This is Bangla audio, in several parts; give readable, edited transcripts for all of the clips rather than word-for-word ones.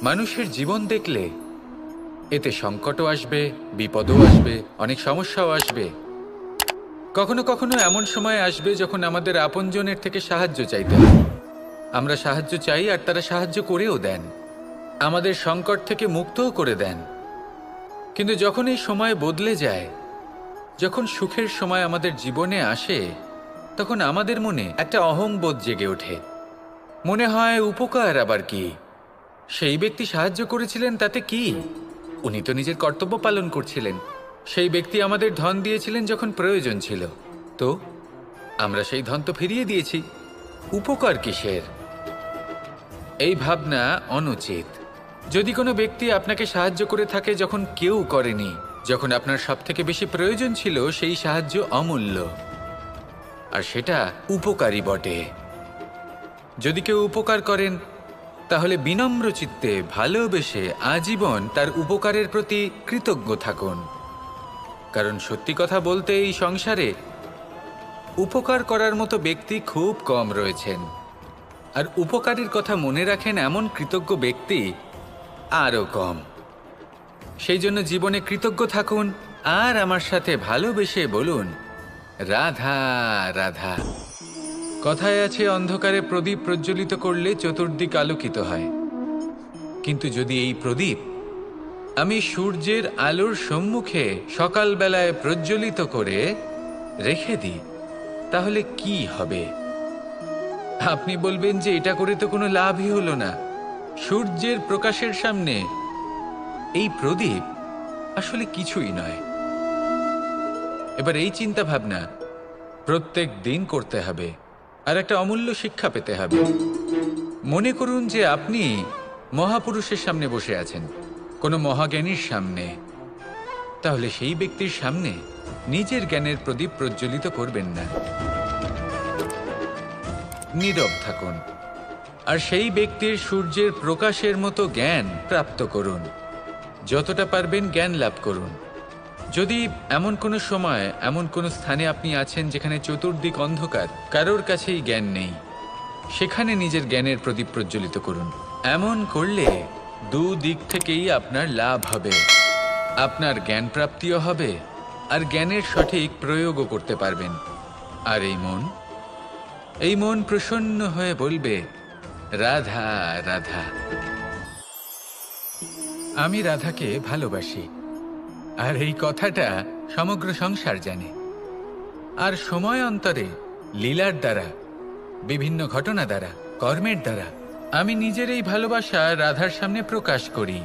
মানুষের জীবন দেখলে এতে সংকটও আসবে, বিপদও আসবে, অনেক সমস্যাও আসবে। কখনো কখনো এমন সময় আসবে যখন আমাদের আপনজনের থেকে সাহায্য চাইতে হয়। আমরা সাহায্য চাই আর তারা সাহায্য করেও দেন, আমাদের সংকট থেকে মুক্তও করে দেন। কিন্তু যখন এই সময় বদলে যায়, যখন সুখের সময় আমাদের জীবনে আসে, তখন আমাদের মনে একটা অহংবোধ জেগে ওঠে। মনে হয় উপকার আবার কি, সেই ব্যক্তি সাহায্য করেছিলেন তাতে কি, উনি তো নিজের কর্তব্য পালন করছিলেন। সেই ব্যক্তি আমাদের ধন দিয়েছিলেন যখন প্রয়োজন ছিল, তো আমরা সেই ধন তো ফিরিয়ে দিয়েছি, উপকার কিসের? এই ভাবনা অনুচিত। যদি কোনো ব্যক্তি আপনাকে সাহায্য করে থাকে যখন কেউ করেনি, যখন আপনার সবথেকে বেশি প্রয়োজন ছিল, সেই সাহায্য অমূল্য আর সেটা উপকারী বটে। যদি কেউ উপকার করেন তাহলে বিনম্র চিত্তে ভালোবেসে আজীবন তার উপকারের প্রতি কৃতজ্ঞ থাকুন। কারণ সত্যি কথা বলতে এই সংসারে উপকার করার মতো ব্যক্তি খুব কম রয়েছেন, আর উপকারের কথা মনে রাখেন এমন কৃতজ্ঞ ব্যক্তি আরও কম। সেই জন্য জীবনে কৃতজ্ঞ থাকুন আর আমার সাথে ভালোবেসে বলুন, রাধা রাধা। কথায় আছে, অন্ধকারে প্রদীপ প্রজ্বলিত করলে চতুর্দিক আলোকিত হয়। কিন্তু যদি এই প্রদীপ আমি সূর্যের আলোর সম্মুখে সকালবেলায় প্রজ্বলিত করে রেখে দিই, তাহলে কি হবে? আপনি বলবেন যে এটা করে তো কোনো লাভই হলো না। সূর্যের প্রকাশের সামনে এই প্রদীপ আসলে কিছুই নয়। এবার এই চিন্তা ভাবনা প্রত্যেক দিন করতে হবে আর একটা অমূল্য শিক্ষা পেতে হবে। মনে করুন যে আপনি মহাপুরুষের সামনে বসে আছেন, কোনো মহাজ্ঞানীর সামনে, তাহলে সেই ব্যক্তির সামনে নিজের জ্ঞানের প্রদীপ প্রজ্বলিত করবেন না, নীরব থাকুন আর সেই ব্যক্তির সূর্যের প্রকাশের মতো জ্ঞান প্রাপ্ত করুন। যতটা পারবেন জ্ঞান লাভ করুন। যদি এমন কোনো সময়, এমন কোনো স্থানে আপনি আছেন যেখানে চতুর্দিক অন্ধকার, কারোর কাছেই জ্ঞান নেই, সেখানে নিজের জ্ঞানের প্রদীপ প্রজ্বলিত করুন। এমন করলে দুদিক থেকেই আপনার লাভ হবে। আপনার জ্ঞান প্রাপ্তিও হবে আর জ্ঞানের সঠিক প্রয়োগও করতে পারবেন। আর এই মন প্রসন্ন হয়ে বলবে, রাধা রাধা। আমি রাধাকে ভালোবাসি, আর এই কথাটা সমগ্র সংসার জানে। আর সময় অন্তরে লীলার দ্বারা, বিভিন্ন ঘটনা দ্বারা, কর্মের দ্বারা আমি নিজের এই ভালোবাসা রাধার সামনে প্রকাশ করি।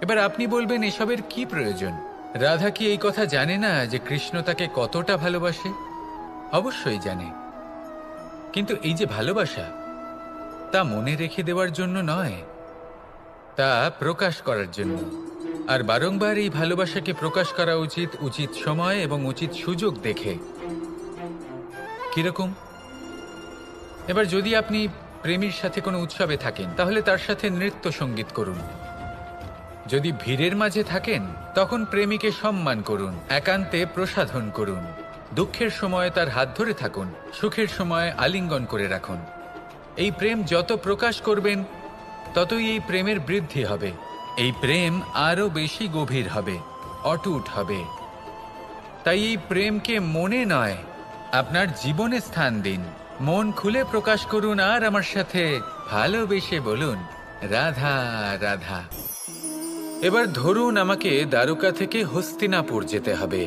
এবার আপনি বলবেন, এসবের কি প্রয়োজন? রাধা কি এই কথা জানে না যে কৃষ্ণ তাকে কতটা ভালোবাসে? অবশ্যই জানে, কিন্তু এই যে ভালোবাসা, তা মনে রেখে দেওয়ার জন্য নয়, তা প্রকাশ করার জন্য। আর বারংবার এই ভালোবাসাকে প্রকাশ করা উচিত, উচিত সময় এবং উচিত সুযোগ দেখে। কিরকম? এবার যদি আপনি প্রেমীর সাথে কোনো উৎসবে থাকেন, তাহলে তার সাথে নৃত্য সঙ্গীত করুন। যদি ভিড়ের মাঝে থাকেন, তখন প্রেমীকে সম্মান করুন, একান্তে প্রসাধন করুন। দুঃখের সময় তার হাত ধরে থাকুন, সুখের সময় আলিঙ্গন করে রাখুন। এই প্রেম যত প্রকাশ করবেন, ততই এই প্রেমের বৃদ্ধি হবে। এই প্রেম আরো বেশি গভীর হবে, অটুট হবে। তাই এই প্রেমকে মনে নয়, আপনার জীবনে স্থান দিন। মন খুলে প্রকাশ করুন আর আমার সাথে ভালোবেসে বলুন, রাধা রাধা। এবার ধরুন আমাকে দ্বারকা থেকে হস্তিনাপুর যেতে হবে,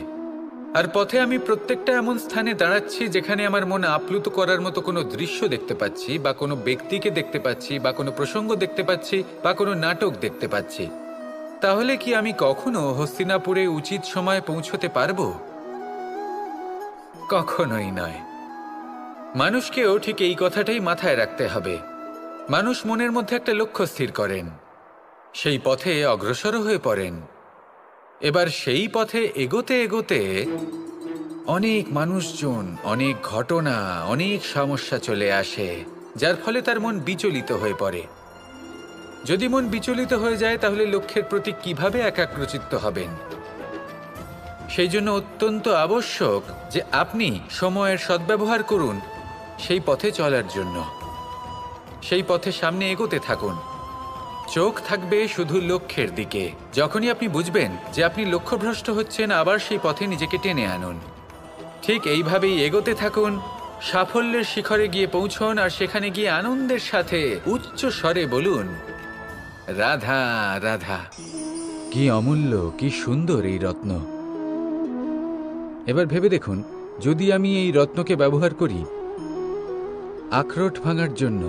আর পথে আমি প্রত্যেকটা এমন স্থানে দাঁড়াচ্ছি যেখানে আমার মন আপ্লুত করার মতো কোনো দৃশ্য দেখতে পাচ্ছি, বা কোনো ব্যক্তিকে দেখতে পাচ্ছি, বা কোনো প্রসঙ্গ দেখতে পাচ্ছি, বা কোনো নাটক দেখতে পাচ্ছি। তাহলে কি আমি কখনো হস্তিনাপুরে উচিত সময়ে পৌঁছতে পারবো? কখনোই নয়। মানুষকেও ঠিক এই কথাটাই মাথায় রাখতে হবে। মানুষ মনের মধ্যে একটা লক্ষ্য স্থির করেন, সেই পথে অগ্রসর হয়ে পড়েন। এবার সেই পথে এগোতে এগোতে অনেক মানুষজন, অনেক ঘটনা, অনেক সমস্যা চলে আসে, যার ফলে তার মন বিচলিত হয়ে পড়ে। যদি মন বিচলিত হয়ে যায়, তাহলে লক্ষ্যের প্রতি কিভাবে একাগ্রচিত্ত হবেন? সেই জন্য অত্যন্ত আবশ্যক যে আপনি সময়ের সদ্ব্যবহার করুন সেই পথে চলার জন্য। সেই পথে সামনে এগোতে থাকুন, চোখ থাকবে শুধু লক্ষ্যের দিকে। যখনই আপনি বুঝবেন যে আপনি লক্ষ্যভ্রষ্ট হচ্ছেন, আবার সেই পথে নিজেকে টেনে আনুন। ঠিক এইভাবেই এগোতে থাকুন, সাফল্যের শিখরে গিয়ে পৌঁছন, আর সেখানে গিয়ে আনন্দের সাথে উচ্চ স্বরে বলুন, রাধা রাধা। কি অমূল্য, কি সুন্দর এই রত্ন। এবার ভেবে দেখুন, যদি আমি এই রত্নকে ব্যবহার করি আখরোট ভাঙার জন্য,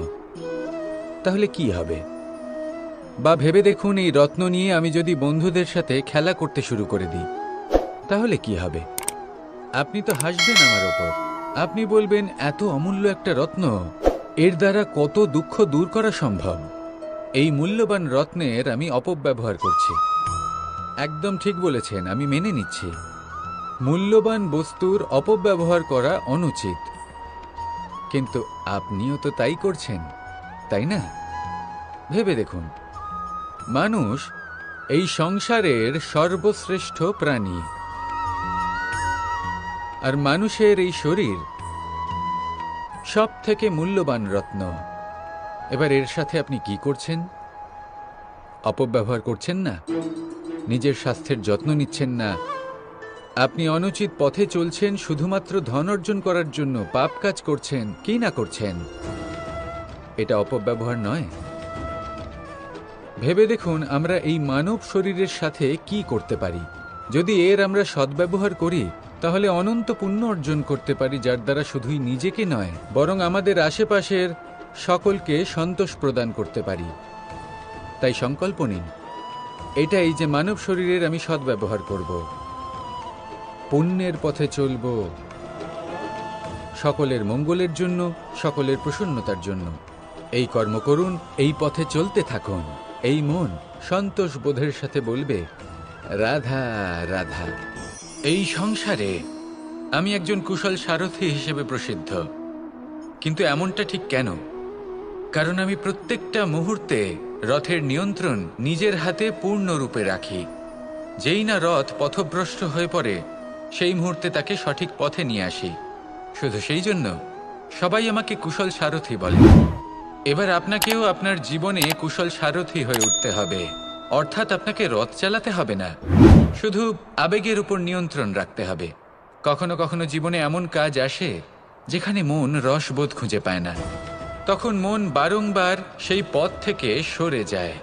তাহলে কি হবে? বা ভেবে দেখুন, এই রত্ন নিয়ে আমি যদি বন্ধুদের সাথে খেলা করতে শুরু করে দিই, তাহলে কি হবে? আপনি তো হাসবেন আমার ওপর। আপনি বলবেন, এত অমূল্য একটা রত্ন, এর দ্বারা কত দুঃখ দূর করা সম্ভব। এই মূল্যবান রত্নের আমি অপব্যবহার করছি। একদম ঠিক বলেছেন, আমি মেনে নিচ্ছি। মূল্যবান বস্তুর অপব্যবহার করা অনুচিত, কিন্তু আপনিও তো তাই করছেন, তাই না? ভেবে দেখুন, মানুষ এই সংসারের সর্বশ্রেষ্ঠ প্রাণী, আর মানুষের এই শরীর সব থেকে মূল্যবান রত্ন। এবার এর সাথে আপনি কি করছেন? অপব্যবহার করছেন না, নিজের স্বাস্থ্যের যত্ন নিচ্ছেন না, আপনি অনুচিত পথে চলছেন শুধুমাত্র ধন অর্জন করার জন্য, পাপ কাজ করছেন। কি না করছেন? এটা অপব্যবহার নয়? ভেবে দেখুন, আমরা এই মানব শরীরের সাথে কি করতে পারি। যদি এর আমরা সদ্ব্যবহার করি, তাহলে অনন্ত পুণ্য অর্জন করতে পারি, যার দ্বারা শুধুই নিজেকে নয়, বরং আমাদের আশেপাশের সকলকে সন্তোষ প্রদান করতে পারি। তাই সংকল্প নিন, এটাই যে মানব শরীরের আমি সদ্ব্যবহার করব, পুণ্যের পথে চলব, সকলের মঙ্গলের জন্য, সকলের প্রসন্নতার জন্য। এই কর্ম করুন, এই পথে চলতে থাকুন। এই মন সন্তোষ বোধের সাথে বলবে, রাধা রাধা। এই সংসারে আমি একজন কুশল সারথি হিসেবে প্রসিদ্ধ, কিন্তু এমনটা ঠিক কেন? কারণ আমি প্রত্যেকটা মুহূর্তে রথের নিয়ন্ত্রণ নিজের হাতে পূর্ণরূপে রাখি। যেই না রথ পথভ্রষ্ট হয়ে পড়ে, সেই মুহূর্তে তাকে সঠিক পথে নিয়ে আসি। শুধু সেই জন্য সবাই আমাকে কুশল সারথি বলে। এবার আপনাকেও আপনার জীবনে কুশল সারথি হয়ে উঠতে হবে, অর্থাৎ আপনাকে রথ চালাতে হবে না, শুধু আবেগের উপর নিয়ন্ত্রণ রাখতে হবে। কখনো কখনো জীবনে এমন কাজ আসে যেখানে মন রসবোধ খুঁজে পায় না, তখন মন বারংবার সেই পথ থেকে সরে যায়,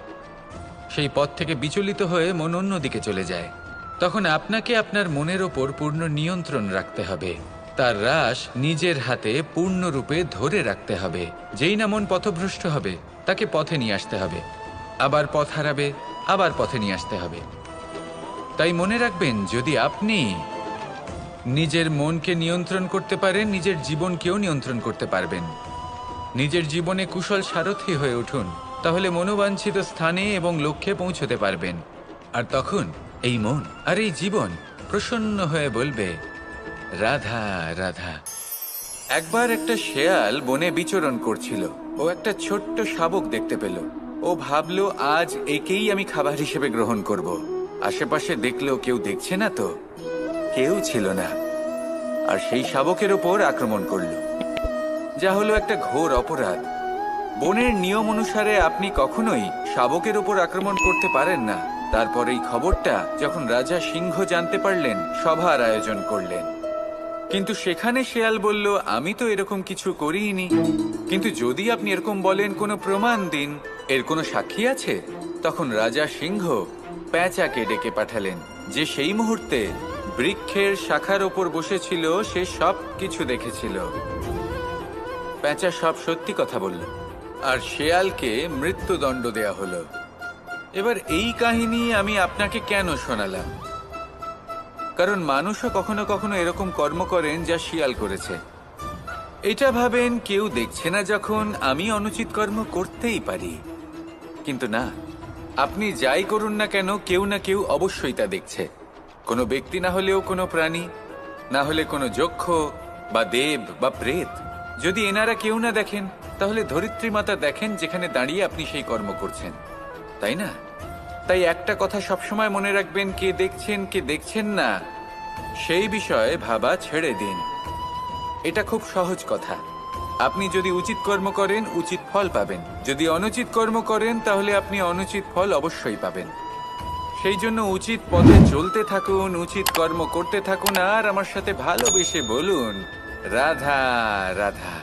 সেই পথ থেকে বিচলিত হয়ে মন অন্যদিকে চলে যায়। তখন আপনাকে আপনার মনের ওপর পূর্ণ নিয়ন্ত্রণ রাখতে হবে, তার রাশ নিজের হাতে পূর্ণরূপে ধরে রাখতে হবে। যেই না মন পথভ্রষ্ট হবে, তাকে পথে নিয়ে আসতে হবে, আবার পথ হারাবে, আবার পথে নিয়ে আসতে হবে। তাই মনে রাখবেন, যদি আপনি নিজের মনকে নিয়ন্ত্রণ করতে পারেন, নিজের জীবনকেও নিয়ন্ত্রণ করতে পারবেন। নিজের জীবনে কুশল সারথি হয়ে উঠুন, তাহলে মনোবাঞ্ছিত স্থানে এবং লক্ষ্যে পৌঁছতে পারবেন। আর তখন এই মন আর এই জীবন প্রসন্ন হয়ে বলবে, রাধা রাধা। একবার একটা শেয়াল বনে বিচরণ করছিল। ও একটা ছোট্ট শাবক দেখতে পেল। ও ভাবলো, আজ একেই আমি খাবার হিসেবে গ্রহণ করব। আশেপাশে দেখলো, কেউ দেখছে না তো, কেউ ছিল না, আর সেই শাবকের ওপর আক্রমণ করলো, যা হলো একটা ঘোর অপরাধ। বনের নিয়ম অনুসারে আপনি কখনোই শাবকের ওপর আক্রমণ করতে পারেন না। তারপর এই খবরটা যখন রাজা সিংহ জানতে পারলেন, সভার আয়োজন করলেন। কিন্তু সেখানে শেয়াল বলল, আমি তো এরকম কিছু করিনি। কিন্তু যদি আপনি এরকম বলেন, কোনো প্রমাণ দিন, এর কোনো সাক্ষী আছে? তখন রাজা সিংহ পেঁচাকে ডেকে পাঠালেন, যে সেই মুহূর্তে বৃক্ষের শাখার ওপর বসেছিল, সে সব কিছু দেখেছিল। পেঁচা সব সত্যি কথা বলল, আর শেয়ালকে মৃত্যুদণ্ড দেয়া হলো। এবার এই কাহিনী আমি আপনাকে কেন শোনালাম? কারণ মানুষও কখনো কখনো এরকম কর্ম করেন যা শিয়াল করেছে। এটা ভাবেন, কেউ দেখছে না যখন, আমি অনুচিত কর্ম করতেই পারি। কিন্তু না, আপনি যাই করুন না কেন, কেউ না কেউ অবশ্যই তা দেখছে। কোনো ব্যক্তি না হলেও কোনো প্রাণী, না হলে কোনো যক্ষ বা দেব বা প্রেত। যদি এনারা কেউ না দেখেন, তাহলে ধরিত্রী মাতা দেখেন, যেখানে দাঁড়িয়ে আপনি সেই কর্ম করছেন, তাই না? তাই একটা কথা সবসময় মনে রাখবেন, কে দেখছেন কে দেখছেন না সেই বিষয়ে ভাবা ছেড়ে দিন। এটা খুব সহজ কথা, আপনি যদি উচিত কর্ম করেন উচিত ফল পাবেন, যদি অনুচিত কর্ম করেন তাহলে আপনি অনুচিত ফল অবশ্যই পাবেন। সেই জন্য উচিত পথে চলতে থাকুন, উচিত কর্ম করতে থাকুন, আর আমার সাথে ভালোবেসে বলুন রাধা রাধা।